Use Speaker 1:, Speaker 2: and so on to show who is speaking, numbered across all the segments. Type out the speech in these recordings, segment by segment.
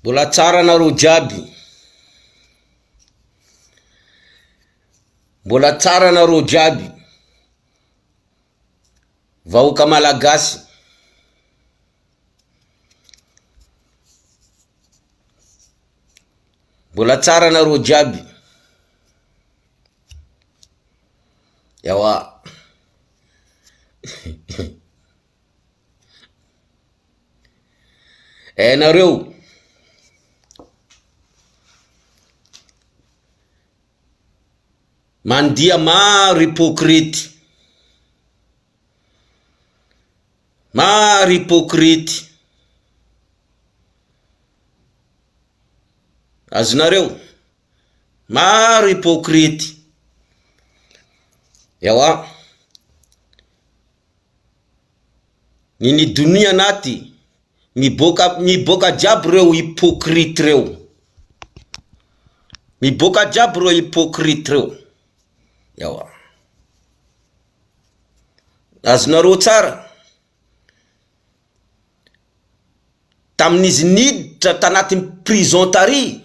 Speaker 1: Mbola tsara nareo jiaby. Mbola tsara nareo jiaby. Vahoaka malagasy. Mbola tsara nareo jiaby. Yawa. Nareo mandia maro hypocrite. Maro hypocrite. Azonareo maro hypocrite. Yawa. Nini dunia nati miboka jiaby reo hypocrite reo. Miboka jiaby reo hypocrite reo. Yawa. Azonareo tsara. Tamin'izy niditra tanaty prison tary.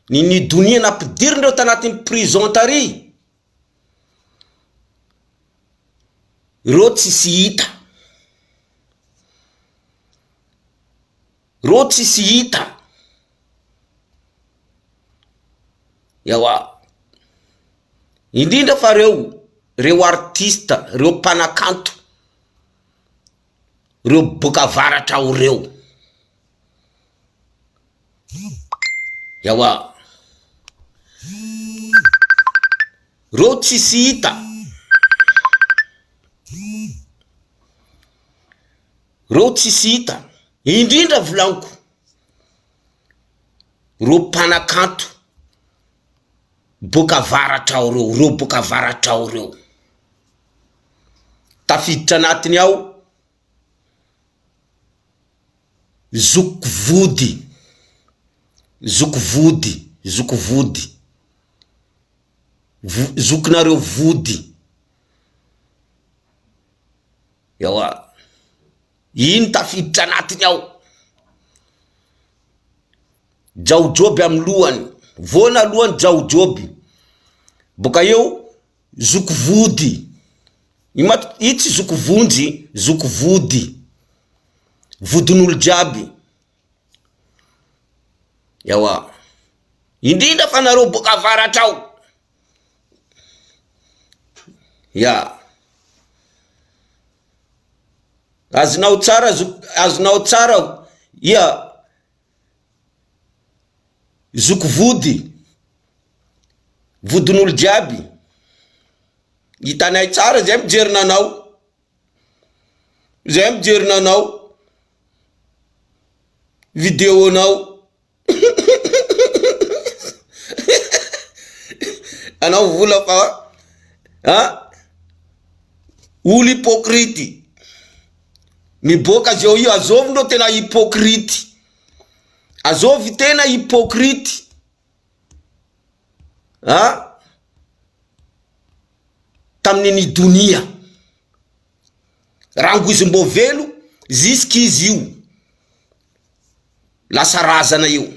Speaker 1: Nini dunia nampidiriny reo tanaty prison tary. Reo tsisy hita. Reo tsisy hita. Yawa. Indrindra fa reo artista, reo mpanakanto, reo boka varatra ao reo. Yawa. Reo tsisy hita. Reo tsisy hita. Indrindra volaniko. Reo mpanakanto boka varatra ao reo. Reo boka varatra ao reo. Tafiditra anatiny ao zoko vody. Zoko vody. Zoko vody. Zokonareo vody. Yawa. Iny tafiditra anatiny ao. Jaojoby amy lohany. Vona lohany jaojoby. Boka eo zoko vody. Itsy zoko vonjy, zoko vody. Vodin'olo jiaby. Yawa. Indrindra fa nareo boka varatra ao. Ya. Azonao tsara ia zoko vody. Vodin'olo jiaby. Hitanay tsara zay mijerina anao. Zay mijerina anao. Video anao. Anao vola fa olo hypocrite. Miboka zao io azovy ndo tena hypocrite. Azovy tena hypocrite. Tamin'ny dunia. Rango izy mbo velo zisk'izy io. Lasa razana io.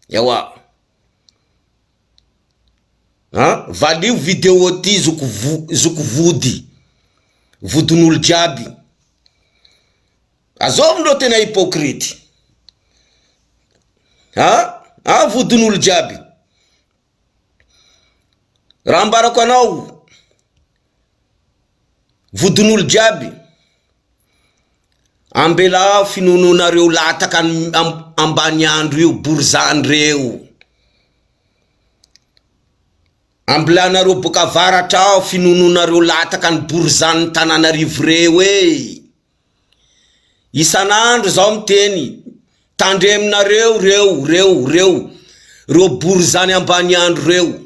Speaker 1: Yawa. Valio video ty zoko vody. Vodin'olo jiaby. Azovy ndo tena hypocrite. Vodin'olo jiaby. Rambarako anao. Vodin'olo jiaby. Ambela finononareo lataka ambany andro io borzany reo. Ambelanareo boka varatra ao finononareo lataka ny borzany Tananarivo reo e. Isanandro zao miteny tandreminareo reo borzany ambany andro reo.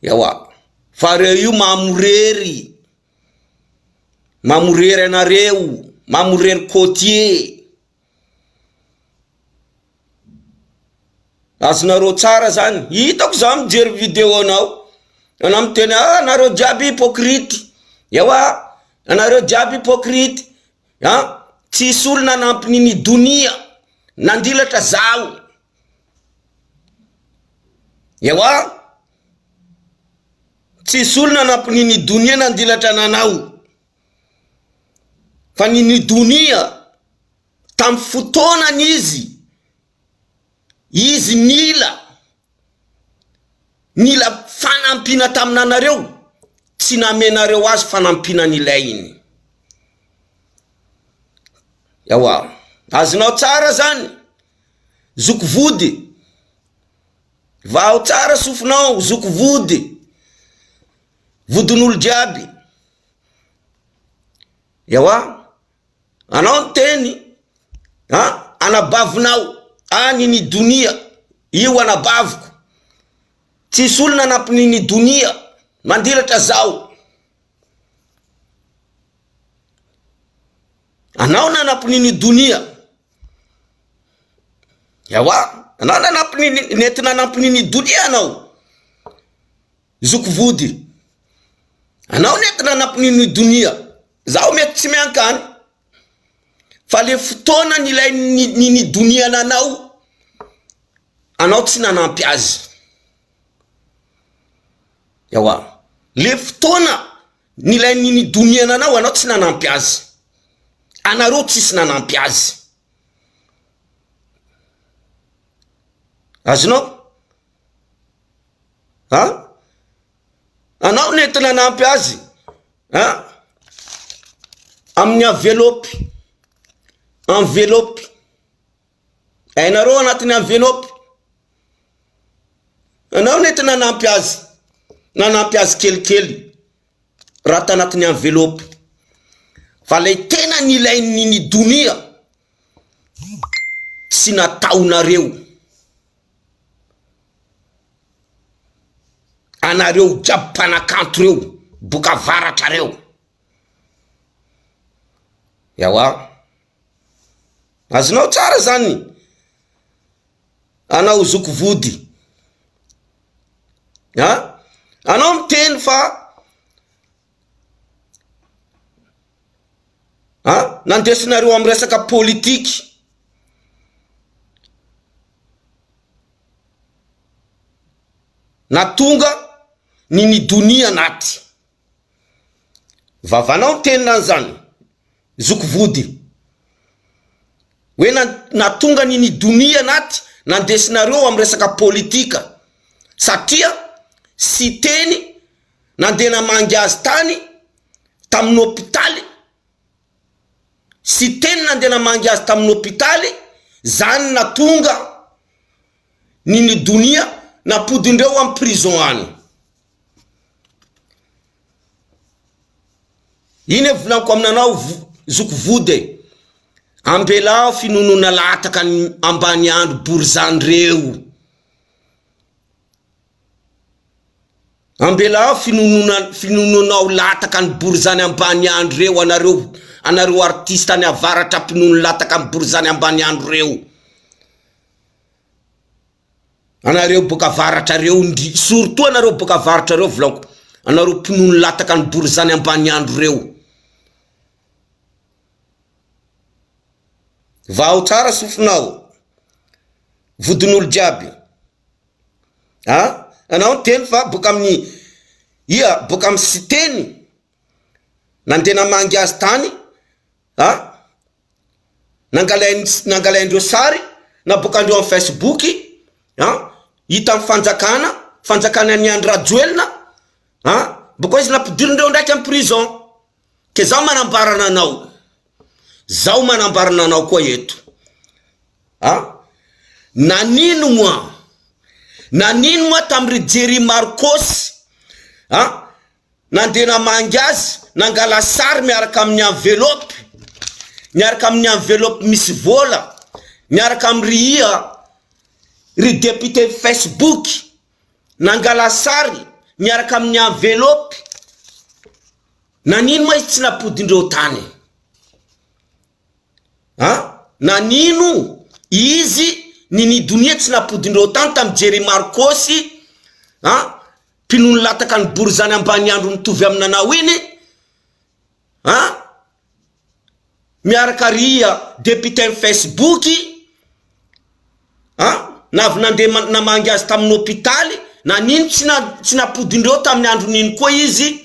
Speaker 1: Yawa. Fa reo io mamorery. Mamorery anareo. Mamorery côtier. Azonareo tsara zany. Hitako za mijery video anao. Anao miteny anareo jiaby hypocrite. Yawa. Anareo jiaby hypocrite. tsisy olona nampininy donia nandilatra zao. Ewa tsisy olona nampininy donia nandilatra nanao. Fa nini donia tam fotoana izy nila fanampina taminanareo, tsy namenareo azy fanampina nilay iny. Yawa azonao tsara zany zoko vody, vao tsara sofinao zoko vody, vodin'olo jiaby. Yawa anao teny anabavinao nini donia io anabaviko, tsisy olona nampininy donia mandilatra zao. Anao nampininy donia. Yawa anao nampininy netina nampininy donia anao zoko vody. Anao netina nampininy donia zao mety tsy miankany. Fa le fotoana nilay nini donia anao tsy nanampy azy. Yawa le fotoana nilay nini donia anao tsy nanampy azy. Anareo tsisy nanampy azy. Azonao? Anao nety nanampy azy. Amin'ny enveloppe. Ainareo anatiny enveloppe. Anao nety nanampy azy. Nanampy azy kelikely. Rata anatiny enveloppe. Fa le tena nilay nini donia tsy nataonareo. Anareo jiaby mpanakanto reo, boka varatra reo. Yawa azonao tsara zany anao zoko vody. Anao miteny fa nandesinareo amin'ny resaka politika. Natonga nini donia naty. Vavanao miteny nanzany zoko vody. We natonga nini donia naty nandesinareo amin'ny resaka politika. Satria si teny nandena mangy azy tany tamin'ny hôpitaly. Si teny nandena mangy azy tamin'ny hôpitaly, zany natonga nini donia napodindreo amin'ny prison any. Ine volanko aminanao zoko vody. Ambelao finonona lataka ambany andro borzany reo. Ambelao finononao lataka ny borzany ambany andro reo anareo artista ny avaratra pinono lataka ny borzany ambany andro reo. Anareo boka avaratra reo surtout anareo boka avaratra reo volanko. Anareo pinono lataka ny borzany ambany andro reo. Vao tsara sofinao vodin'olo jiaby. Anao teny fa boka amin'ny boka amin'ny siteny nandena mangy azy tany. Nangalaindreo sary na boka andreo amin'ny Facebook. Hita amin'ny fanjakana ny Andra Joelna. Boka izy napidirindreo ndraiky amin'ny prison. Ke zao manambarana anao. Zao manambarana anao koa eto. Nanino moa tamri Jerry Marcos. Nandena mangy azy nangala sary miaraka amin'ny enveloppe. Miaraka amin'ny enveloppe misy vola. Miaraka amin'ny ry député Facebook. Nangala sary miaraka amin'ny enveloppe. Nanino moa izy tsy napodindreo tany. Nanino izy nini donia tsy napodindreo tany tam Jerry Marcos. Pinono lataka ny borzany ambany andro mitovy aminanao iny. miarakaria député en Facebook navy nandeha namangy azy tamin'ny hôpitaly na nino tsy napodindreo tamin'ny andro nino koa izy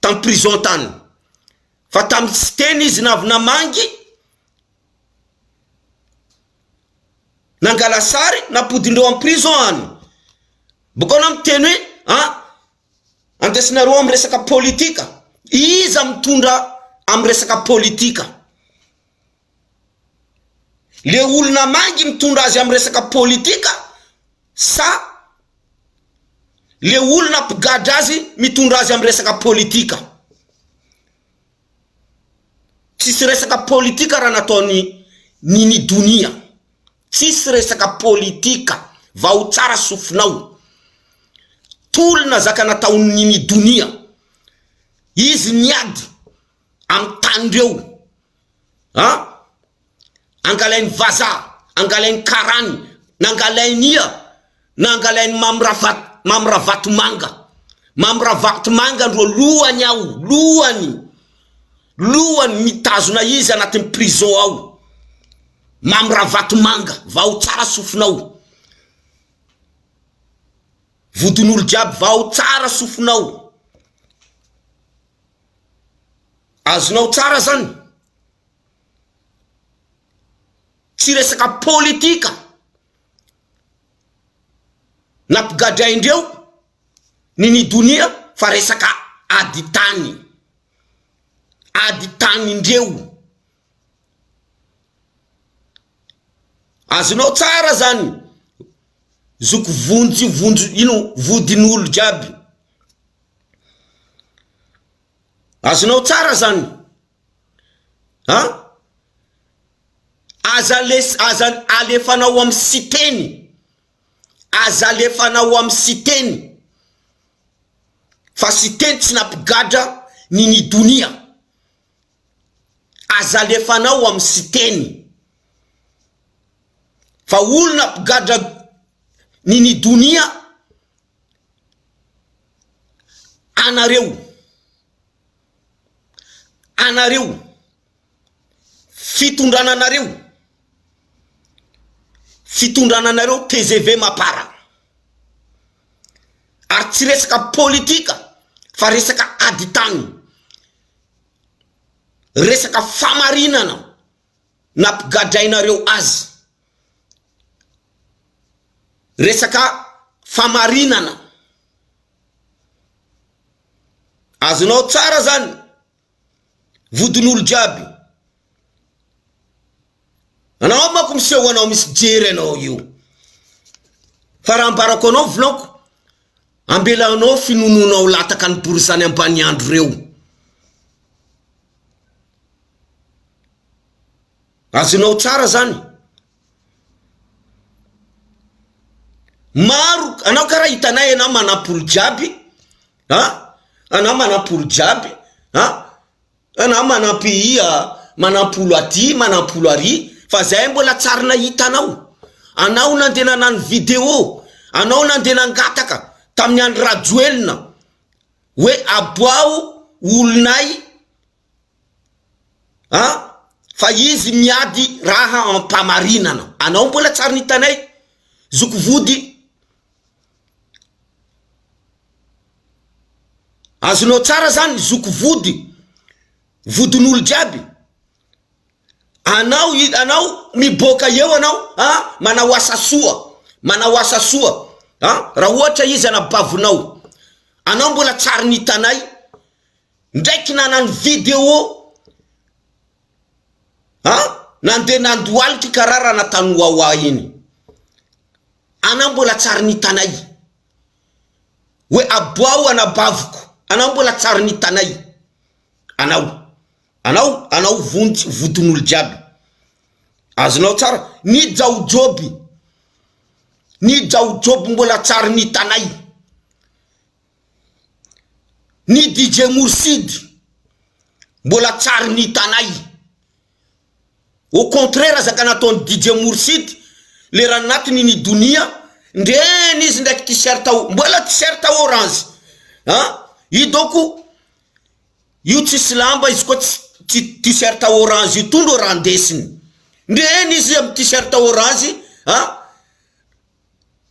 Speaker 1: tam prison tany fa tamin'ny tsy teny izy navy namangy nangala sary napodindreo am prison any bokona miteny hoe andesinareo am resaka politika iza mitondra am resaka politika le olona mangy mitondra azy am resaka politika sa le olona mpigadra azy mitondra azy am resaka politika tsisy resaka politika raha nataony nini dunia tsisy resaka politika va ho tsara sofinao tolona zaka nataony nini dunia izy niady am tandreo angalainy vaza angalainy karany nangalainy nangalainy mamravato manga ndro lohany ao lohany mitazona izy anatin'ny prison ao mamravato manga va ho tsara sofinao vodin'olo jiaby va ho tsara sofinao azonao tsara zany tsy resaka politika nampigadraindreo nini dunia fa resaka aditany indreo azonao tsara zany zoko vodin'olo jiaby azonao tsara zany aza alefanao am siteny fa siteny tsy nampigadra nini dunia aza alefanao am siteny fa olona mpigadra nini dunia anareo fitondrananareo TGV mapara ary tsy resaka politika fa resaka aditany resaka famarinana nampigadrainareo azy resaka famarinana azonao tsara zany vodin'olo jiaby anao mako miseho anao misy jery anao io fa raha ambarako anao volako ambelanao finononao lataka ny borisany ambany andro reo azonao tsara zany maro anao karaha hitanay anao manapolo jiaby anao manapolo jiaby anao manampy manapolo aty manapolo ary fa zay mbola tsara nahita anao nandena nany video anao nandena ngataka tamin'ny andro rajoelina hoe aboao olonay fa izy miady raha ampamarinana anao mbola tsara nitanay zoko vody azonao tsara zany zoko vodin'olo jiaby anao miboka eo anao manao asa soa raha ohatra izy anabavonao anao mbola tsara nitanay ndraiky nanany video nandeha nandoaliky karara natany wawa iny anao mbola tsara nitanay hoe aboao anabavoko anao mbola tsara nitanay anao vodin'olo jiaby azonao tsara ni jaojoby mbola tsara nitanay ni DJ Moursid mbola tsara nitanay au contraire zaka nataony DJ Moursid le raha natiny ni dunia ndreny izy ndraiky t-shirt mbola t-shirt orange idoko io tsisy lamba izy koa t-shirt orange io tondro raha ndesiny ndreny izy amy t-shirt orange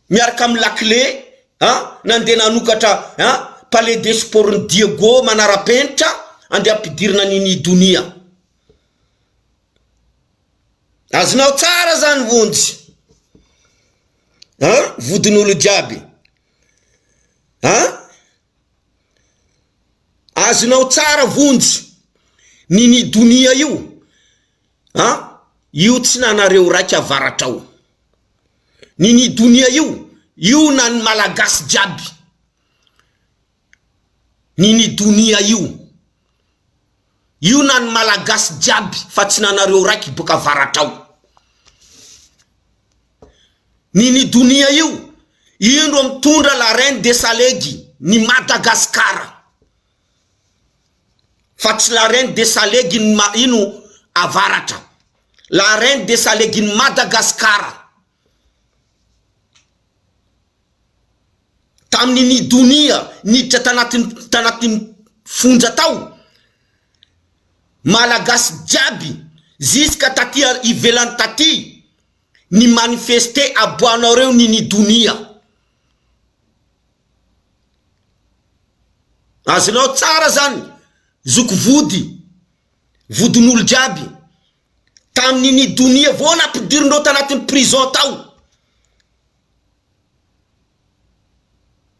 Speaker 1: miaraka amy lakle nandeha nanokatra palais des sports ny Diego manara-penitra andeha ampidirina nini donia. Azonao tsara zany vonjy vodin'olo jiaby azonao tsara vonjy nini donia io tsy nanareo raiky avaratra ao. Nini donia io nan malagasy jiaby. Nini donia io nan malagasy jiaby fa tsy nanareo raiky boka avaratra ao. Nini donia io ndo mitondra la reine des Salegy ni Madagascar. Fa tsy la reine des Salegy ino avaratra. La reine des Salegy ni Madagascar. Tamin'ny donia niditra tanatin'ny fonja tao malagasy jiaby jusqu'à taty ivelany taty ni manifester aboanareo nini donia. Azonao tsara zany zoko vodin'olo jiaby tamin'ny donia vo nampidirindreo tanatin'ny prison tao.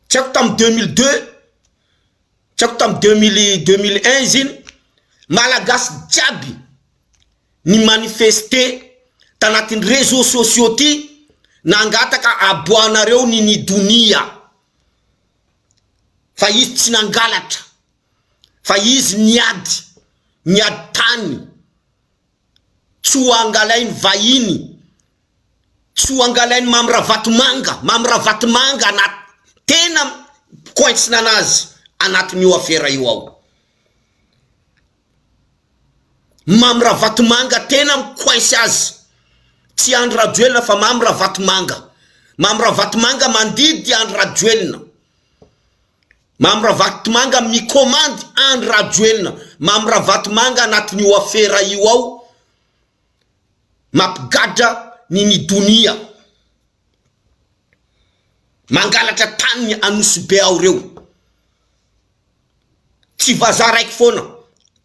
Speaker 1: Tchako tam 2002 tchako tam 2001 ziny malagasy jiaby ni manifester tanatin'ny réseaux sociaux ty nangataka aboanareo nini donia. Fa izy tsy nangalatra fa izy niady tany tsy angalainy vahiny tsy angalainy mamravatomanga na tena kointsina anazy anatin'io afera io ao. Mamravatomanga tena mikoinsy azy tsy Andry Rajoelina fa mamravatomanga mandidy Andry Rajoelina. Mamravatomanga mikomande Andry Rajoelina. Mamravatomanga anatin'io afera io ao mampigadra nini donia. Mangalatra tany anosy be ao reo. Tsy vaza raiky foana,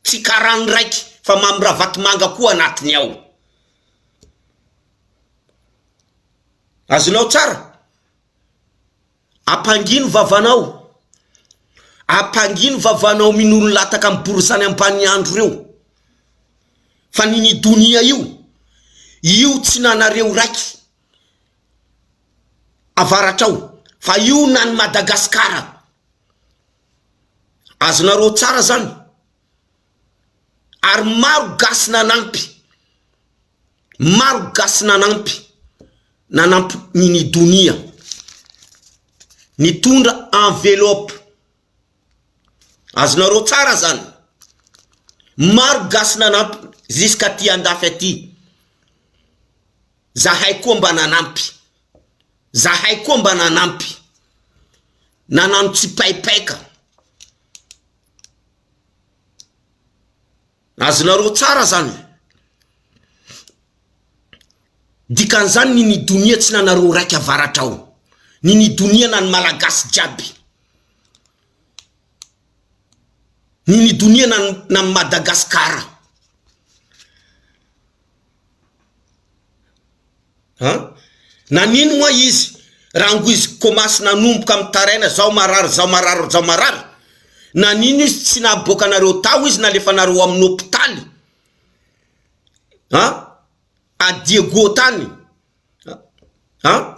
Speaker 1: tsy karany raiky fa mamravatomanga koa anatiny ao. Azonao tsara apangino vavanao minolo lataka amy borsany ambany andro reo. Fa nini donia io tsy nanareo raiky avaratra ao fa io nan Madagascar. Azonareo tsara zany ary maro gasy nanampy nini donia nitondra enveloppe. Azonareo tsara zany maro gasy nanampy jusqu'à ty andafy aty. Zahay koa mba nanampy nanano tsipaipaka. Azonareo tsara zany dikan'izany nini donia tsy nanareo raiky avaratra ao. Nini donia nan malagasy jiaby. Nini donia nan Madagascar. Nanino moa izy rango izy komasy nanomboka amy taraina zao marary. Nanino izy tsy naboaka nareo tao izy nalefa nareo amin'ny hôpitaly a Diego tany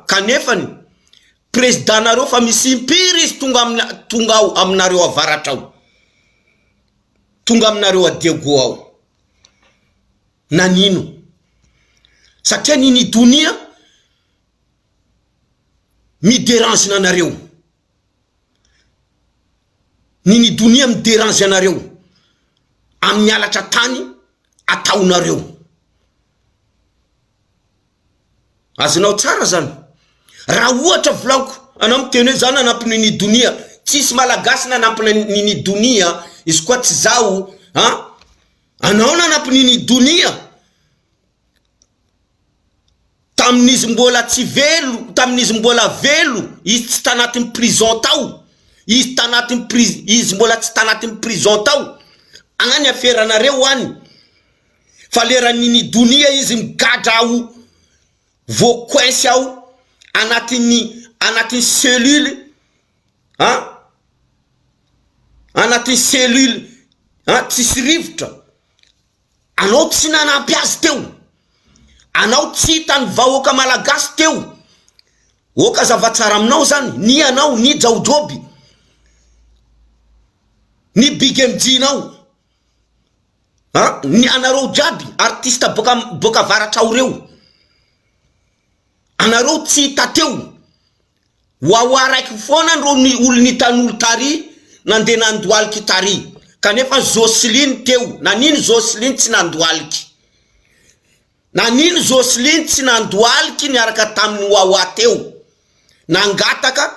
Speaker 1: kanefany président nareo fa misy impiry izy tonga ao aminareo avaratra ao, tonga aminareo a Diego ao. Nanino satria nini donia miderange nanareo. Nini donia miderange anareo amin'ny alatra tany ataonareo. Azonao tsara zany raha ohatra volanko anao miteny hoe zany anampy nini donia tsisy malagasy nanampina nini dunia izy koa tsy zao anao nanampy nini dunia tamin'izy mbola tsy velo, tamin'izy mbola velo, izy tsy tanatin'ny prison tao, izy tanatin'ny prison, izy mbola tsy tanatin'ny prison tao, agnany aferanareo any, fa lera nini dunia izy migadra ao, voakoesy ao, anatin'ny cellule, anatin'ny cellule, tsisy rivotra, anao tsy nanampy azy teo, anao tsy hitany vahoaka malagasy teo, oka zavatsara aminao zany, ni anao, ni Jaojoby, ni Big MJ nao, ni anareo jiaby, artista boka varatra ao reo, anareo tsy hita teo, wawa raiky fona ro ni olo nitan'olo tary, nande nandoaliky tary, kanefa Joseline teo, na nini Joseline tsy nandoaliky, na nini Joseline tsy nandoaliky niaraka tamin'ny wawa teo, nangataka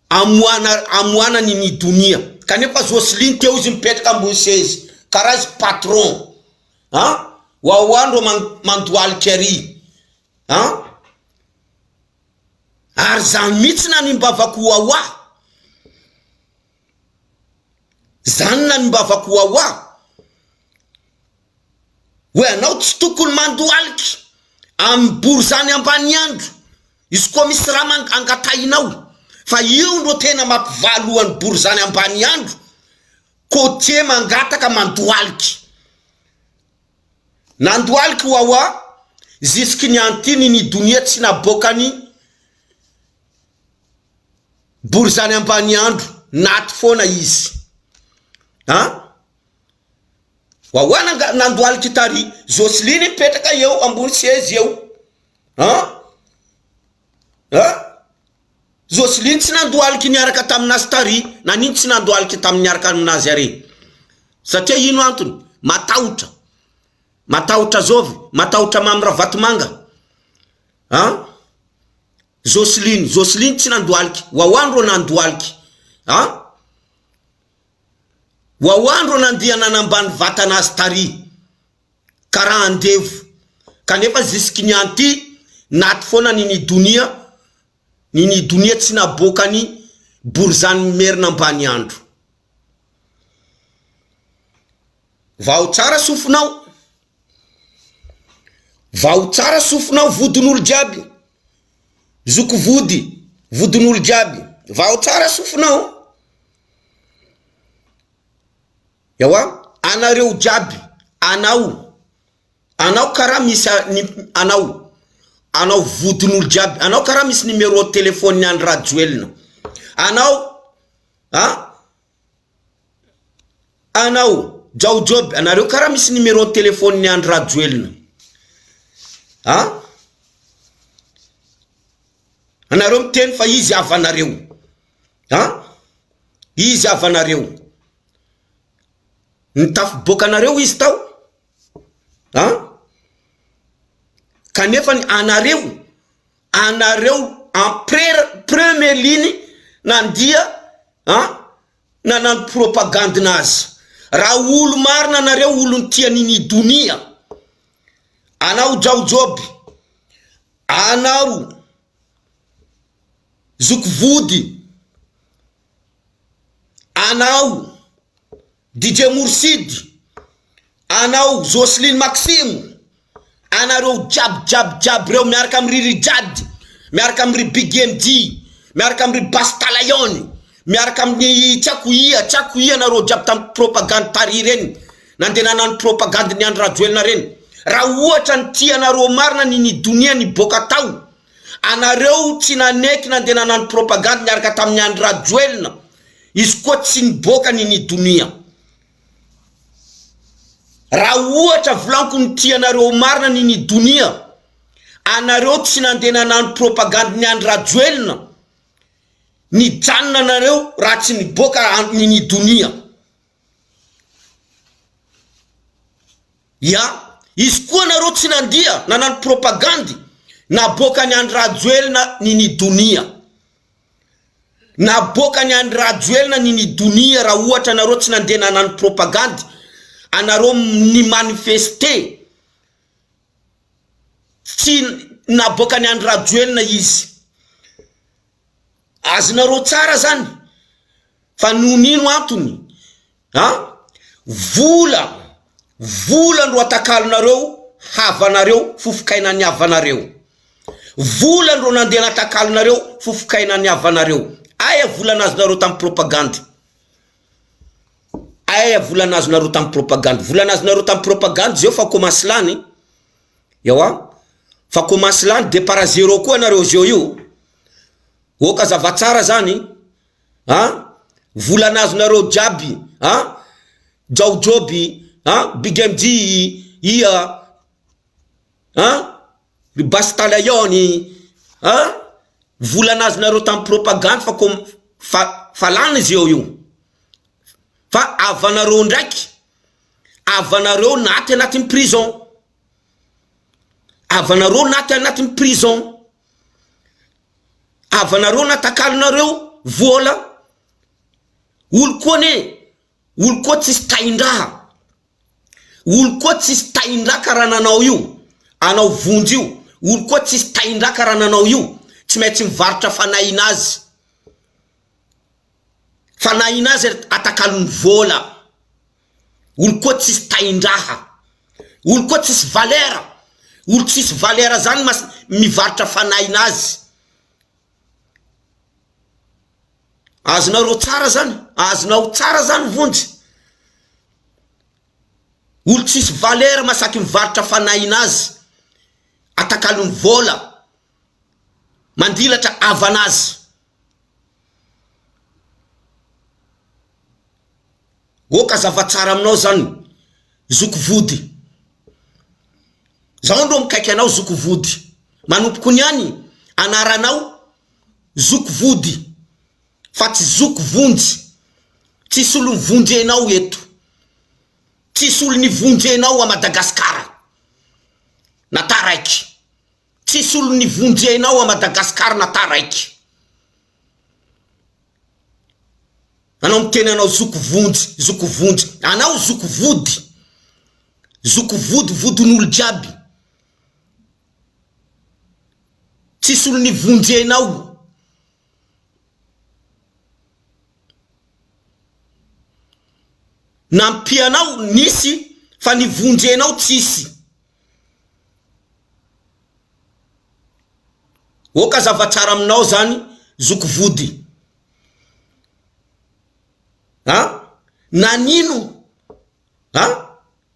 Speaker 1: amoana nini dunia, kanefa Joseline teo izy mipetraka ambony sezy, karaha izy patron, wawa ndo mandoaliky ary, ary zany mitsy nanimbavako wawa, zany nanimbavako wawa, we anao tsy tokony mandoaliky ambory zany ambany andro, izy koa misy raha angatainao, fa io ndo tena mampivalohany bory zany ambany andro, kotie mangataka mandoaliky, nandoaliky wawa, jusky niantiny ni dunia tsy nabokany bory zany ambany andro, naty fona izy, wawa nandoaliky tary, Joseline petraka eo ambony sezy eo, Joseline tsy nandoaliky niaraka taminazy tary, na nini tsy nandoaliky taminiaraka aminazy are, satria ino antony, matahotra zovy, matahotra mamra vatomanga, Joseline tsy nandoaliky, wawa ro nandoaliky, wawa ro nandia nanambany vatanazy tary, karaha andevo, kanefa jusky nianty, naty fona nini dunia tsy nabokany bory zany merina ambany andro. Vao tsara sofinao, vao tsara sofinao vodin'olo jiaby, zoko vodin'olo jiaby, vao tsara sofinao, yawa, anareo jiaby, anao karaha misy anao vodin'olo jiaby, anao karaha misy numéro téléphone ni Andra Joelna, anao Jaojoby, anareo karaha misy numéro téléphone ni Andra Joelna, anareo miteny fa izy avanareo, izy avanareo, nitafy bokanareo izy tao, kanefa ni anareo en première ligne nandia nanan propagande nazy, raha olo marina anareo olo ntia nini dunia, anao Jaojoby, anao Zukvudi, anao DJ Mursidi, anao Joseline Maxime, anareo jab reo miaraka amri Rijad, miaraka amri Big MD, miaraka amri Bastalayon, miaraka amri Chakuia anareo jab tam propagande tari reny, nandena nan propagande ni Andra Joelna reny, raha ohatra ntia anareo marina nini dunia ni boka tao, anareo tsy naneky nandena nan propagande miaraka tamin'ny Andra Joelna, izy koa tsy niboka nini dunia. Raha ohatra volanko ntia anareo marina nini dunia, anareo tsy nandena nan propagande ni Andra Joelna, ni janona anareo raha tsy niboka nini dunia. Izy koa anareo tsy nandia nanan propagande naboka ni Andra Joelna nini dunia. naboaka ny Andry Rajoelina ny donia raha ohatra anareo tsy nandeha nanano propagande anareo ny manifester tsy naboaka ny Andry Rajoelina izy azonareo tsara zany fa nonino antony vola ro atakalonareo havanareo fofokaina ny havanareo vola ro nandeha natakalonareo fofokaina ny havanareo aya vola nazonareo tam propagande aya vola nazonareo tam propagande vola nazonareo tam propagande zio fa commence lany yawa fa commence lany de para zero koa nareo zio io oka zavatsara zany vola nazonareo jabi Jawjobi BigMD ia Bastalayoni vola nazonareo tam propagande fa lany zio io fa avanareo ndraiky avanareo naty anatin'ny prison avanareo naty anatin'ny prison avanareo natakalonareo vola olo koa tsisy taindraha olo koa tsisy taindraha karaha nanao io anao vonjy io olo koa tsisy taindraha karaha nanao io tsy maintsy mivarotra fanahinazy atakalony vola olo koa tsisy taindraha olo koa tsisy valera olo tsisy valera zany mivarotra fanahinazy azonareo tsara zany azonao tsara zany vonjy olo tsisy valera masaky mivarotra fanahinazy atakalony vola mandilatra avanazy oka zavatsara aminao zany zoko vody zaho ndo mikaiky anao zoko vody manompoko niany anaranao zoko vody fa tsy zoko vonjy tsisy olo mivonjy enao eto tsisy olo nivonjy enao a Madagasikara na taraiky tsisy olo nivonjy enao a Madagasikara na taraiky anao miteny anao zoko vonjy anao zoko vody vodin'olo jiaby tsisy olo nivonjy enao nampianao nisy fa nivonjenao tsisy oka zavatsara aminao zany zoko vody nanino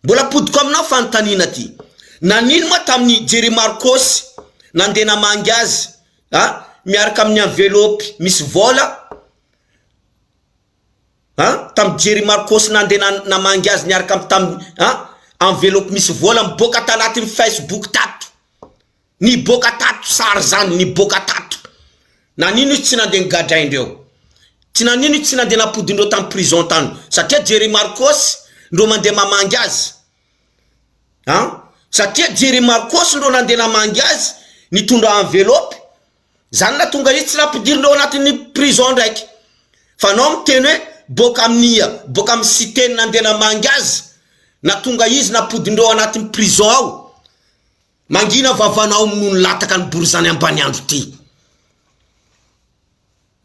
Speaker 1: mbola podiko aminao fantanina ty nanino ma tamin'ny Jerry Marcos nandeha namangy azy miaraka amin'ny envelope misy vola tam Jerry Marcos nandeha namangy azy niaraka tam envelope misy vola miboaka tanatin'ny Facebook tato niboaka tato sary zany niboaka tato nanino tsy nandeha ngadraindreo tsy nanino tsy nandeha napodindreo tam prison tany satria Jerry Marcos ndo mandeha mamangy azy satria Jerry Marcos ndo nandeha namangy azy nitondra envelope zany na tonga izy tsy napodindreo anatin'ny prison ndraiky fa nao miteny hoe boka amin'ny cité nandeha namangy azy na tonga izy napodindreo anatin'ny prison ao mangina vavanao nono lataka ny borizany ambany andro ty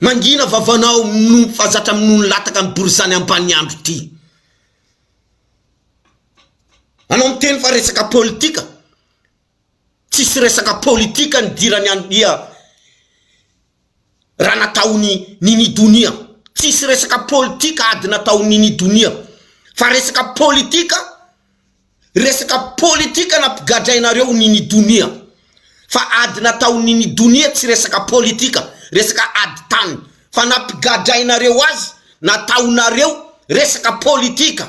Speaker 1: mangina vavanao fazatra nono lataka ny borizany ambany andro ty anao miteny fa resaka politika tsisy resaka politika nidirany ia raha nataony nini donia tsisy resaka politika ady nataony nini donia fa resaka politika nampigadrainareo nini donia fa ady nataony nini donia tsy resaka politika resaka ady tany fa nampigadrainareo azy nataonareo resaka politika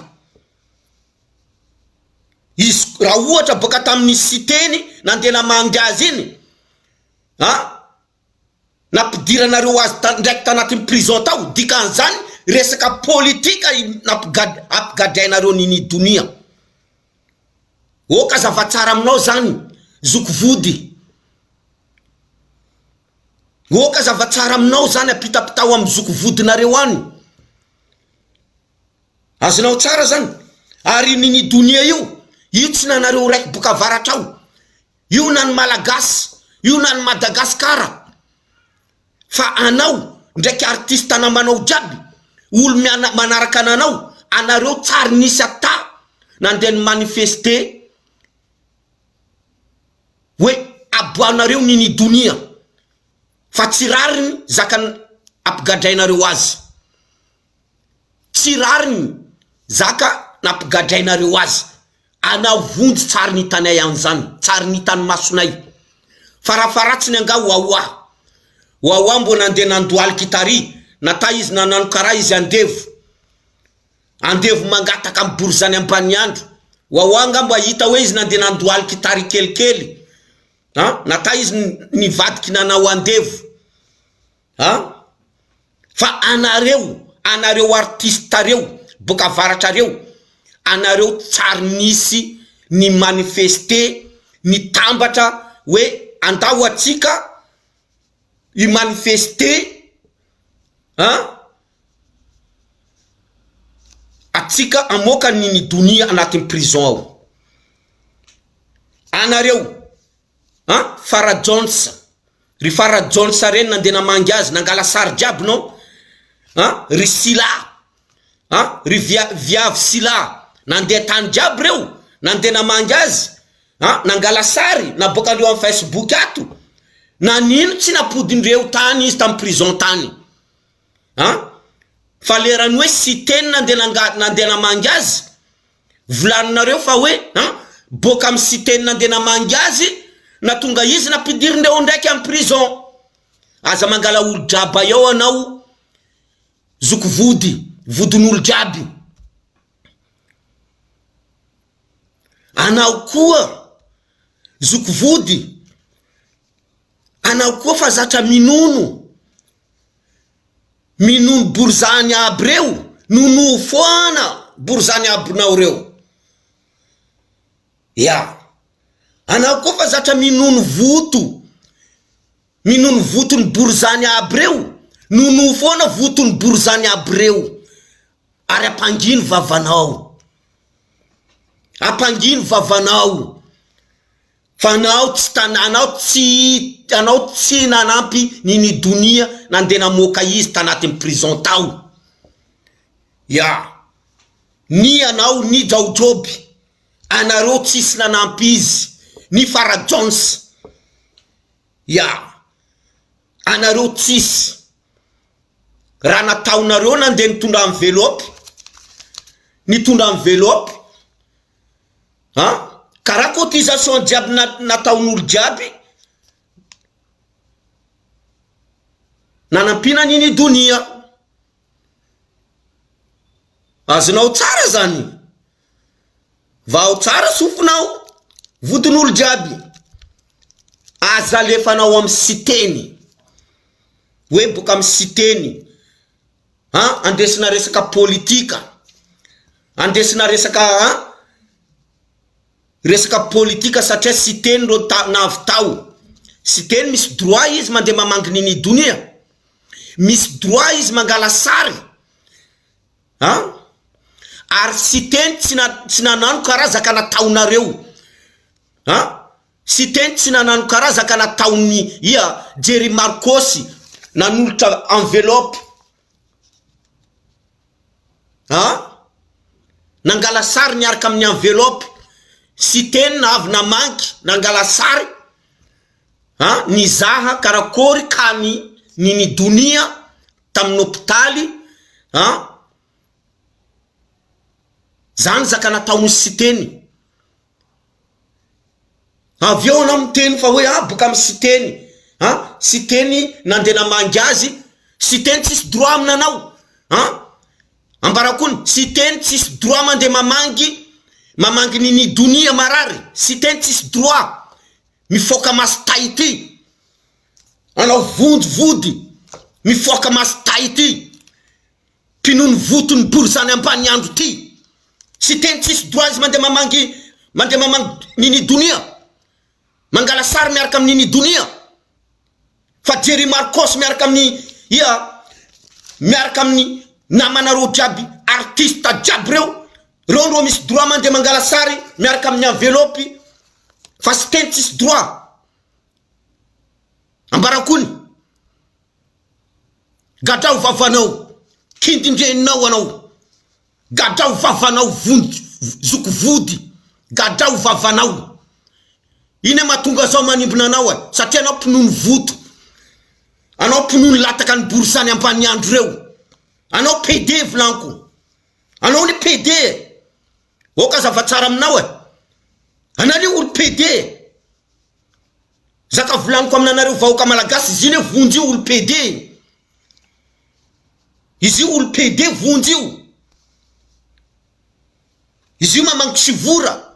Speaker 1: izy raha ohatra boka tamin'ny citeny nandeha namangy azy iny nampidiranareo azy ndraiky tanatin'ny prison tao dikan'izany resaka politika nampigadrainareo nini donia oka zavatsara aminao zany zoko vody Goka zavatsara aminao zany apitapitao amin'ny zoko vodinareo any. Azonao tsara zany. Ary nini dunia io tsy nanareo raiky boka avaratra ao. Io nan Malagasy, io nan Madagasikara. Fa anao ndraiky artiste namanao jiaby, olo manaraka ananao, anareo tsary nisy ata nandeha manifester hoe aboanareo nini dunia. Fa tsy rariny zaka ampigadrainareo azy. Tsy rariny zaka nampigadrainareo azy. Anao vonjy tsary nitanay an'izany, tsary nitany masonay. Farafaratsiny anga wawa mbo nandeha nandoaly kitary, nata izy nanano karaha izy andevo mangataka amin'ny borizany ambany andro. Wawa anga mbo hita hoe izy nandeha nandoaly kitary kelikely. Nata izy nivadiky nanao andevo. Fa anareo artiste reo boka avaratra reo, anareo tsary nisy ni manifester, ni tambatra hoe andao atsika i manifester atsika amoka nini dunia anatin'ny prison ao. Anareo Fara Jones, ry Fara Jones reny nandeha namangy azy nangala sary jiaby no, ry Sila, ry viavy Sila nandeha tany jiaby reo nandeha namangy azy, nangala sary nabokandreo amin'ny Facebook ato. Na nino tsy napodindreo tany izy tam prison tany. Fa lerany hoe si teny nandeha namangy azy, volaninareo fa hoe boka amin'ny si teny nandeha namangy azy na tonga izy napidirindreo ndraiky amin'ny prison. Aza mangala olo jaba eo anao zoko vodin'olo jiaby. Anao koa zoko vody, anao koa fa zatra minono borzany aby reo, nono foana borzany abinao reo. Anao koa fa zatra minono votony borzany aby reo, nono foana votony borzany aby reo. Ary apangino vavanao. Fa anao tsy nanampy nini dunia nandeha namoka izy tanatin'ny prison tao. Ni anao ni Jaojoby, anareo tsisy nanampy izy. Ni Fara Jones, anareo tsisy. Raha nataonareo nandeha nitondra envelope, karaha cotisation jiaby nataon'olo jiaby nanampina nini dunia. Azonao tsara zany. Vao tsara sofinao vodin'olo jiaby. Aza lefanao amin'ny siteny, hoe boka amin'ny siteny andesina resaka politika, andesina resaka politika satria siteny ro navitao. Siteny misy droit izy mandeha mamangy nini dunia, misy droit izy mangala sary. Ary siteny tsy nanano karaha zaka nataonareo. Siteny tsy nanano karaha zaka nataony Jerry Marcos nanolotra envelope. Nangala sary niaraka amin'ny envelope. Siteny na avy namanky nangala sary, nizaha karakory ka nini dunia tamin'ny hopitaly. Zany zaka nataony siteny. Avy eo anao miteny fa hoe boka amin'ny siteny, siteny nandeha namangy azy. Siteny tsisy droit aminanao. Ambarakony siteny tsisy droit mandeha mamangy nini dunia marary. Siteny tsisy droit mifoka masitay ty. Anao vody mifoka masitay ty, pinono votony borzany ambany andro ty. Siteny tsisy droit izy mandeha mamangy nini dunia, mangala sary miaraka amin'ny nini dunia. fa Jerry Marcos miaraka amin'ny miaraka amin'ny namanareo jiaby artiste jiaby reo misy droit mandeha mangala sary miaraka amin'ny enveloppe fa sy teny tsisy droit ambarakony gadrao vavanao kindindreninao anao gadrao vavanao zoko vody gadrao vavanao ine mahatonga zao manimbona anao satria anao pinono voto anao pinono lataka ny borsany ambany andro reo anao PD vlanko anao ni PD oka zavatsara aminao anali olo PD zaka vlanko aminanareo vahoaka malagasy zine vonjy olo PD izy olo PD vonjy izy mamangitry sivora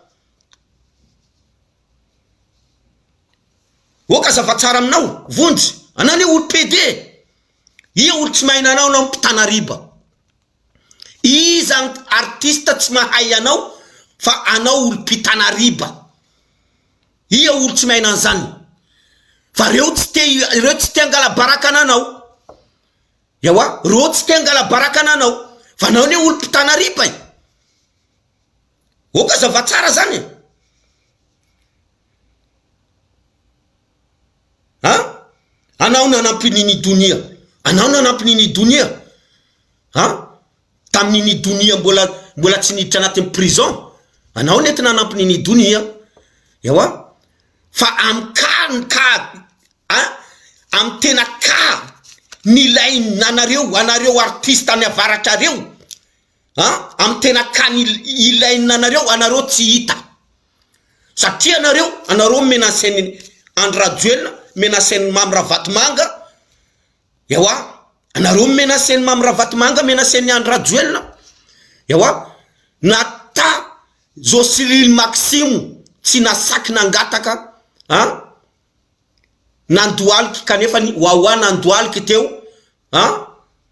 Speaker 1: oka zavatsara aminao vonjy anani olo PD ia olo tsy mahina anao na mpitanariba iza artiste tsy mahay anao fa anao olo mpitanariba ia olo tsy mahina an'zany fa reo tsy te angala baraka ananao yawa reo tsy te angala baraka ananao fa anao ne olo mpitanariba oka zavatsara zany anao nanampinini dunia anao nanampinini dunia taminini dunia mbola tsy niditra anatin'ny prison anao nety nanampinini dunia yawa fa am tena ka nilay nanareo anareo artiste any avaratra reo am tena ka ilay nanareo anareo tsy hita satria anareo menaseny Andraduel menaseny Mamra Vatmanga yawa anareo menaseny Mamra Vatmanga menaseny Andraduel yawa nata Jocelyn Maxime tsy nasaky nangataka nandoaliky kanefa ni wawa nandoaliky teo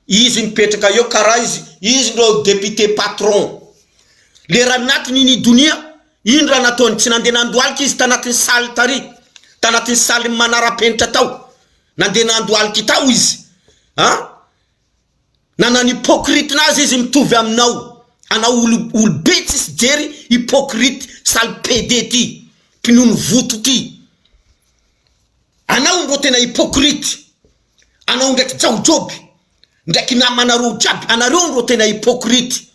Speaker 1: izy mipetraka eo kara izy ndo député patron lera natiny ni dunia indra natony tsy nandeha nandoaliky izy tanatin'ny salle tary tanatin'ny salle manara-penitra tao nandeha nandoaliky tao izy nanany hypocrite nazy izy mitovy aminao anao olo be tsisy jery hypocrite sale PD ty pinono voto ty anao ndo tena hypocrite anao ndraiky jaojoby ndraiky namanareo jiaby anareo ndo tena hypocrite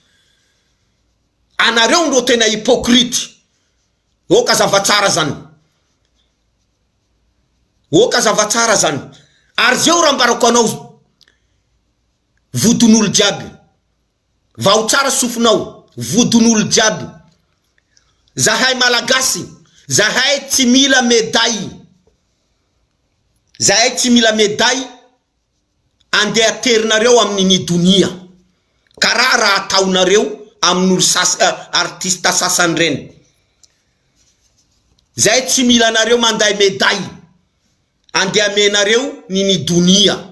Speaker 1: anareo ndo tena hypocrite oka zavatsara zany ary zeo raha mbarako anao vodon'olo jiaby vao tsara sofinao vodon'olo jiaby zahay malagasy zahay tsy mila médaille ande aterinareo amin'ny dunia karaha raha ataonareo amin'olo artiste sasany reny zahay tsy mila anareo manday médaille ande amenareo nini dunia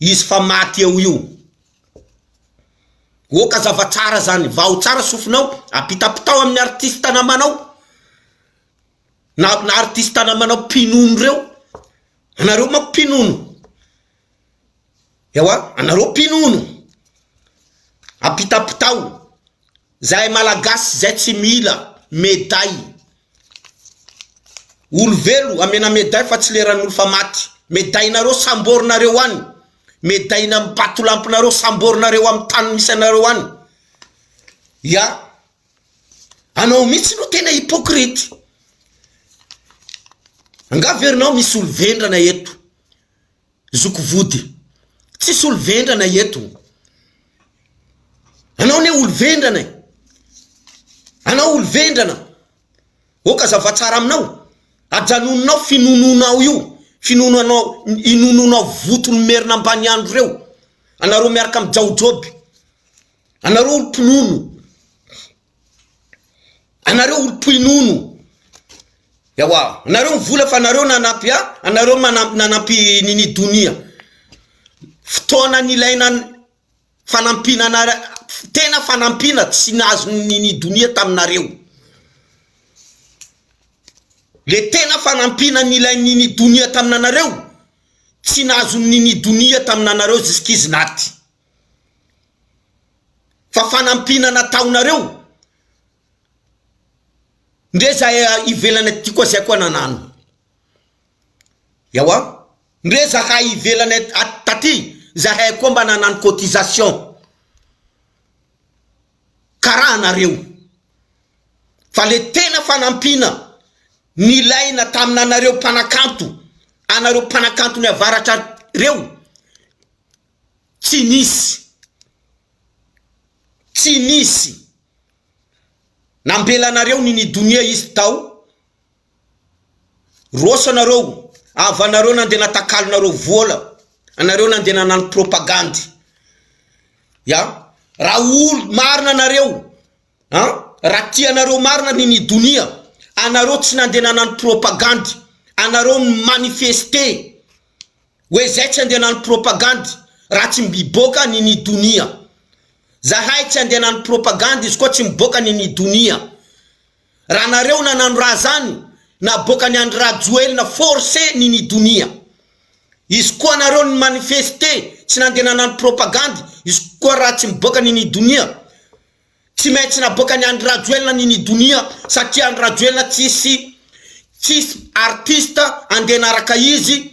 Speaker 1: izy fa maty io oka zavatsara zany vao tsara sofinao apitapitao amin'ny artiste namanao na artiste namanao pinono reo anareo mako pinono yawa anareo pinono apitapitao zahay malagasy zay tsy mila médaille olo velo amena médaille fa tsy leran'olo fa maty médaille nareo samborinareo any médaille na mipatolampinareo samborinareo amin'ny tany misy anareo any anao mitsy no tena hypocrite angaverinao misy olo vendrana eto zoko vody tsisy olo vendrana eto anao ne olo vendrana anao olo vendrana oka zavatsara aminao ajanononao finononao io inononao voto numerina ambany andro reo anareo miaraka amin'ny jaojoby anareo olo pinono anareo olo pinono yawa anareo mivola fa anareo nanampy anareo nanampy nini dunia fotoana nilaina fanampina tena fanampina tsy nazo nini dunia taminareo le tena fanampina nilay nini dunia taminanareo tsy nahazo nini donia taminanareo ziskizy naty fa fanampina nataonareo ndre zahay ivelana ty koa zay koa nanano yawa ndre zahay ivelana taty zahay koa mba nanano cotisation karaha nareo fa le tena fanampina nilaina taminanareo mpanakanto anareo mpanakanto ny avaratra reo tsy nisy nambelanareo nini donia izy tao rosanareo avanareo nandena takalonareo vola anareo nandena nanano propagandy ya raha olo marina nareo raha tianareo marina nini donia anareo tsy nandena nanano propagandy anareo manifeste hoe zay tsy andena nanano propagandy raha tsy miboka nini donia zahay tsy andena nanano propagandy izy koa tsy miboka nini donia raha nareo nanano raha zany na boka ny andro raha joely na forcé nini donia izy koa nareo ny manifeste tsy nandena nanano propagandy izy koa raha tsy miboka nini donia tsy maintsy naboka ny andro raha joely na nini donia satria andro raha joely na tsisy artiste andena araka izy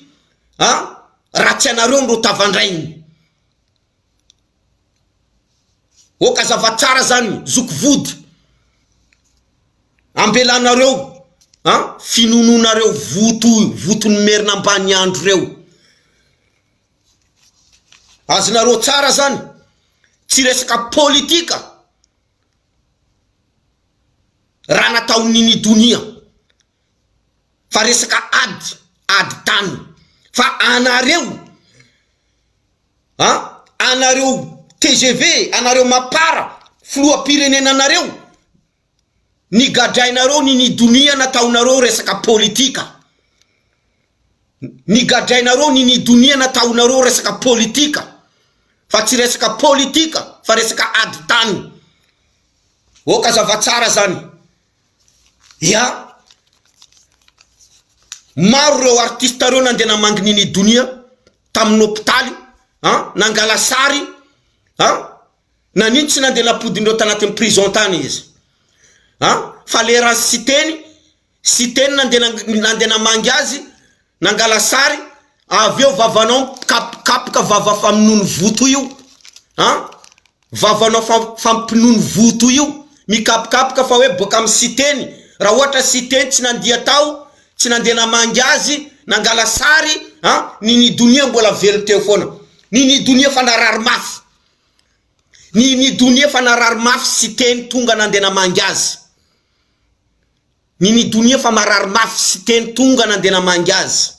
Speaker 1: raha tsy anareo ro tavandrainy oka zavatsara zany zoko vody ambelanareo finononareo voto numerina ambany andro reo azonareo tsara zany tsy resaka politika raha natao nini donia fa resaka ady tany fa anareo TGV anareo mapara filoam-pirenena nareo nigadrainareo nini donia nataonareo resaka politika nigadrainareo nini donia nataonareo resaka politika fa tsy resaka politika fa resaka ady tany oka zavatsara zany ya maro reo artiste reo nandena mangi nini donia tamin'ny hôpitaly nangala sary nanino tsy nandena apodindreo tanatin'ny prison tany izy fa le raha siteny nandena mangy azy nangala sary aveo vavanao kapoka vava fampinono voto io vavanao fampinono voto io mikapokapoka fa hoe boka amin'ny siteny raha ohatra siteny tsy nandia tao tsy nandena mangy azy nangala sary nini donia mbola velo teo foana nini donia fa narary mafy nini donia fa narary mafy siteny tonga nandena mangy azy nini donia fa marary mafy siteny tonga nandena mangy azy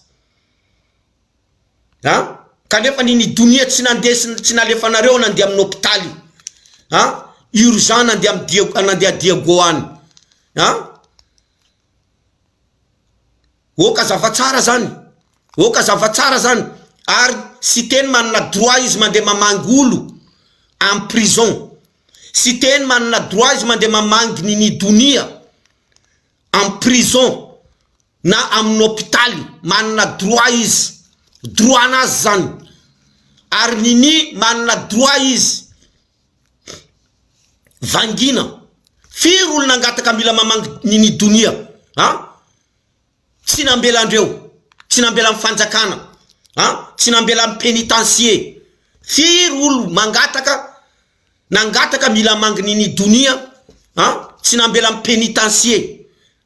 Speaker 1: kanefa nini donia tsy nalefanareo nandeha amin'ny hôpitaly urgent nandeha Diego any oka zavatsara zany ary siteny manana droit izy mandeha mamangy olo en prison siteny manana droit izy mandeha mamangy nini donia en prison na amin'ny hôpitaly manana droit izy droit anazy zany ary nini manana droit izy vangina firy olo nangataka mila mamangy nini donia tsy nambelandreo tsy nambela mifanjakana tsy nambela penitencier firy olo nangataka mila mangy nini donia tsy nambela penitencier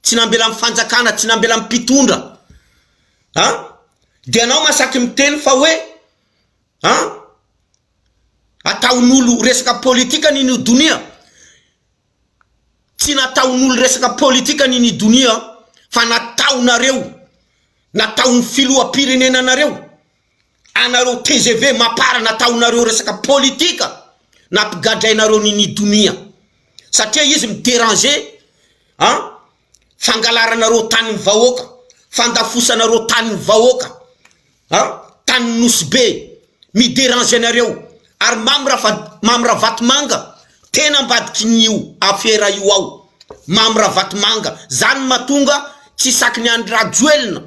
Speaker 1: tsy nambela mifanjakana tsy nambela mpitondra dia anao masaky miteny fa hoe ataon'olo resaka politika nini donia tsy nataon'olo resaka politika nini donia fa nataonareo nataon'ny filoam-pirenena nareo anareo TGV mapara nataonareo resaka politika nampigadrainareo nini donia satria izy midéranger fangalaranareo tanin'ny vahoaka fandafosanareo tanin'ny vahoaka tanin'ny nosy be midéranger nareo ary mamra vatomanga tena ambadiky nio affaire io ao mamra vatomanga zany matonga tsy saky ny andro rajoelina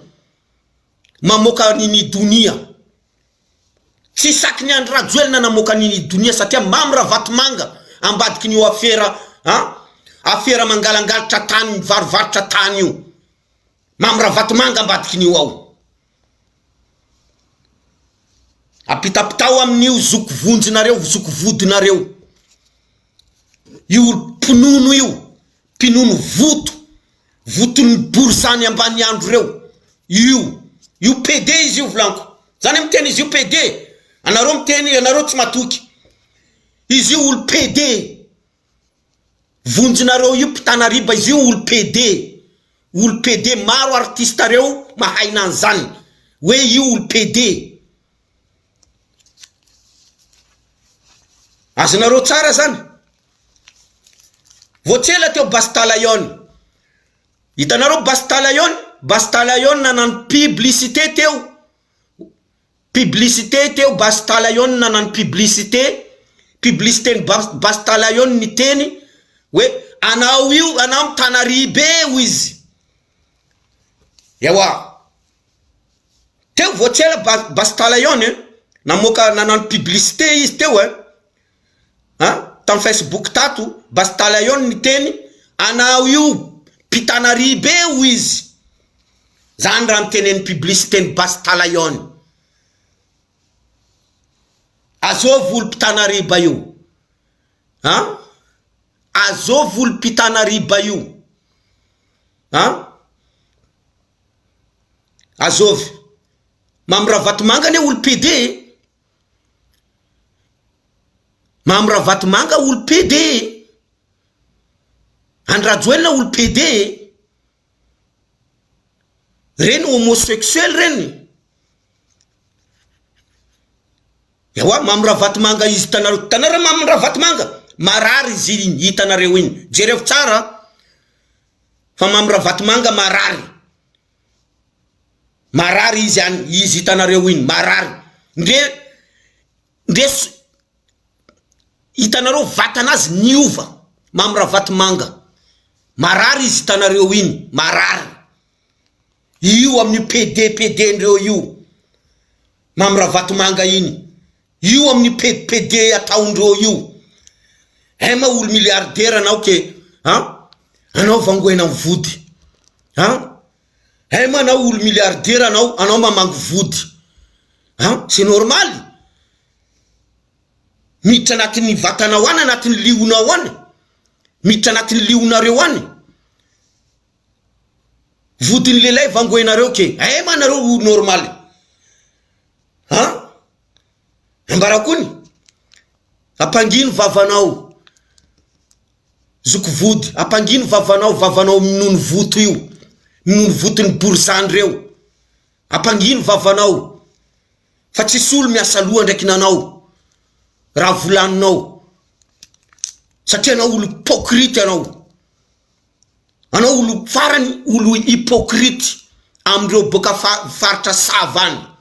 Speaker 1: mamoka nini donia tsy saky ny Andry Rajoelina namoaka ny dunia satria mamy raha vatomanga ambadiky ny afera afera mangalangalatra tany mivarovarotra tany io mamy raha vatomanga ambadiky ny ao apitapitao amin'io zoko vonjinareo zoko vodinareo io pinono io pinono votony borzany ambany andro reo io PD izy io volanko zany miteny izy io PD anareo miteny anareo tsy matoky izy io olo PD vonjinareo io pitanariba izy io olo PD maro artiste reo mahaina an'zany hoe io olo PD azonareo tsara zany voatsela teo Bastalayon hitanareo Bastalayon nanano publicité teo Bastalayon nanano publicité ny Bastalayon ny teny hoe anao Tanaribe io izy yawa teo voatsela Bastalayon namoaka nanano publicité izy teo tam Facebook tato Bastalayon ny teny anao io Pitanaribe io izy zany raha miteneny publicité ny Bastalayon azovy olo Pitanariba io azovy olo Pitanariba io azovy mamy raha vatomanga ne olo PD mamy raha vatomanga olo PD Andry Rajoelina olo PD reny homosexuel reny yawa mamy raha vatomanga izy tanareo mamy raha vatomanga marary izy hitanareo iny jereo tsara fa mamy raha vatomanga marary izy hitanareo iny marary ndre hitanareo vatanazy niova mamy raha vatomanga marary izy hitanareo iny marary io amin'ny PD ndreo io mamy raha vatomanga iny io amin'ny PD ataondreo io ema olo milliardaire anao ke anao vangoena mivody ema anao olo milliardaire anao mamango vody c'est normal miditra anatin'ny vatanao any anatin'ny liona any miditra anatin'ny lionareo any vodiny lehilahy vangoenareo ke ema anareo normal ambarakony apangino vavanao zoko vody apangino vavanao minono voto io minono votony borzany reo apangino vavanao fa tsy solo miasa loha ndraiky nanao raha volaninao satria anao olo hypocrite anao olo farany olo hypocrite amindreo boka faritra savany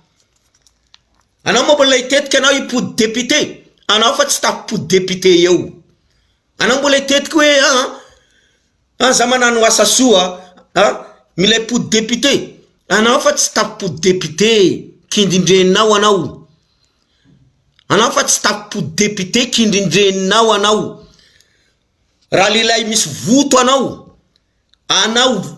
Speaker 1: anao mbola itetika anao ipody député anao fa tsy tapody député eo anao mbola itetika hoe za manano asa soa mila ipody député anao fa tsy tapody député kindindreninao anao fa tsy tapody député kindindreninao anao raha lehilahy misy voto anao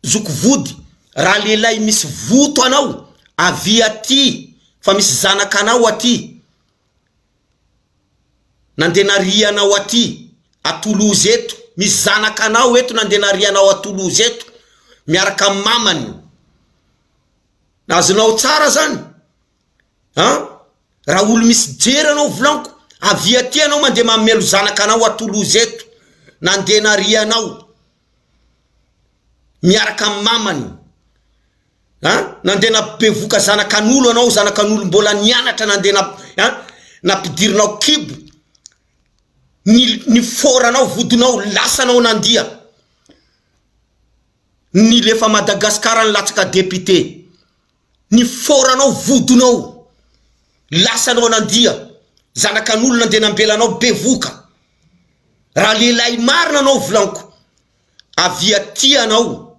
Speaker 1: zoko vody raha lehilahy misy voto anao avy aty fa misy zanakanao aty nandenarianao aty a Toulouse eto misy zanakanao eto nandenarianao a Toulouse eto miaraka mamany azonao tsara zany raha olo misy jery anao volanko avy aty anao mandeha mamelo zanakanao a Toulouse eto nandenarianao miaraka mamany nandena bevoka zanakan'olo anao zanakan'olo mbola nianatra nandena napidirinao kibo ni foranao vodinao lasanao nandia ni lefa Madagasikara ny latsaka député ni foranao vodinao lasanao nandia zanakan'olo nandena ambelanao bevoka raha lehilahy marina anao volanko avy aty anao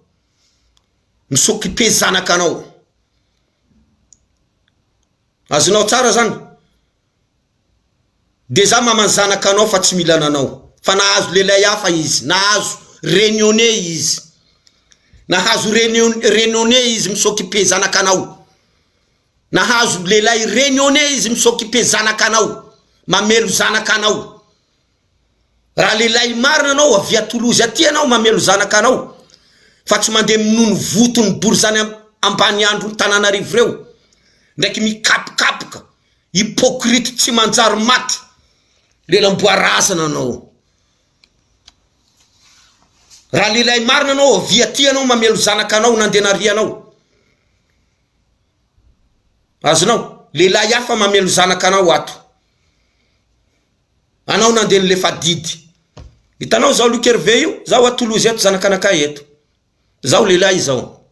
Speaker 1: misokipe zanakanao azonao tsara zany Deja mamanzanaka anao fa tsy mila nanao. Fa nahazo lehilahy hafa izy, nahazo réunionnais izy. Nahazo réunionnais izy misokipe zanakanao. Nahazo lehilahy réunionnais izy misokipe zanakanao. Mamelo zanakanao. Raha lehilahy marina anao avy a Toulouse aty anao mamelo zanakanao. Fa tsy mandeha minono voto ny bory zany ambany andro ny Tananarivo reo. Ndraiky mikapokapoka. Hypocrite tsy manjary maty. Lelam-boarazana anao. Raha lehilahy marina anao avy aty anao mamelo zanakanao nandeha anao. Azonao, lehilahy hafa mamelo zanakanao ato. Anao nandeha lefa didy. Hitanao zao Luc Hervé io, zao a Toulouse eto zanakanakay eto. Zao lehilahy zao.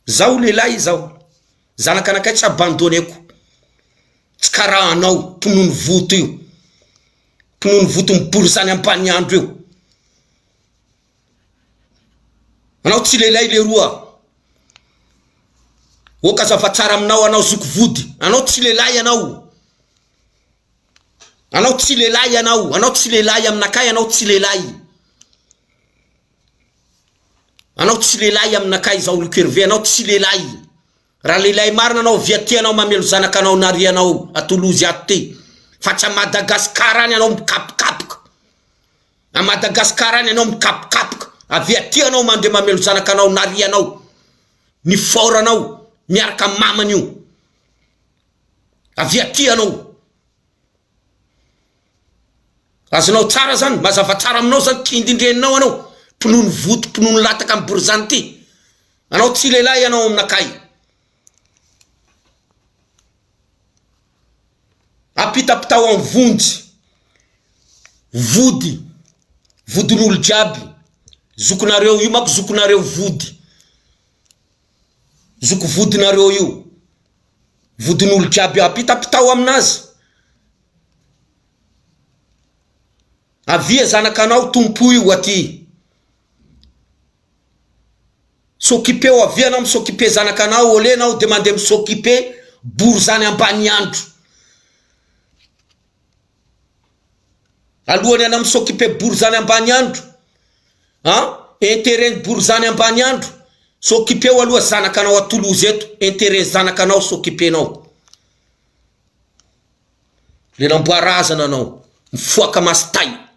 Speaker 1: Zao lehilahy zao. Zanakanakay tsy abandoneko. Tsy karaha anao mponono voto io. Mponono voto mibory zany ambany andro io. Anao tsy lehilahy le roa. O kazava tsara aminao anao zoko vody. Anao tsy lehilahy anao. Anao tsy lehilahy anao. Anao tsy lehilahy aminakay, anao tsy lehilahy. Anao tsy lehilahy aminakay zao Luc Hervé, anao tsy lehilahy. Raha lehilahy marina anao avy aty anao mamelo zanakanao narianao a Toulouse aty. Fa tsy a Madagascar any anao mikapokapoka. A Madagascar any anao mikapokapoka. Avy aty anao mandeha mamelo zanakanao narianao. Ny foranao miaraka mamany io. Avy aty anao. Azonao tsara zany, mazava tsara aminao zany kindindreninao anao. Pinono voto, pinono lataka amin'ny bory ty. Anao tsy lehilahy anao aminakay. Apitapitao amin'ny vonjy. Vody. Vodin'olo jiaby. Zokonareo io mako zokonareo vody. Zoko vodinareo io. Vodin'olo jiaby apitapitao aminazy. Avia zanakanao tompo io aty. S'occuper o avia anao s'occuper zanakanao olenao de mandeha s'occuper bory zany ambany andro. Alohany anao s'occuper bory zany ambany andro. Intérêt bory zany ambany andro. S'occuper o aloha zanakanao a Toulouse eto, intérêt zanakanao s'occuper nao. Lelam-boarazana anao, mifoaka masitay.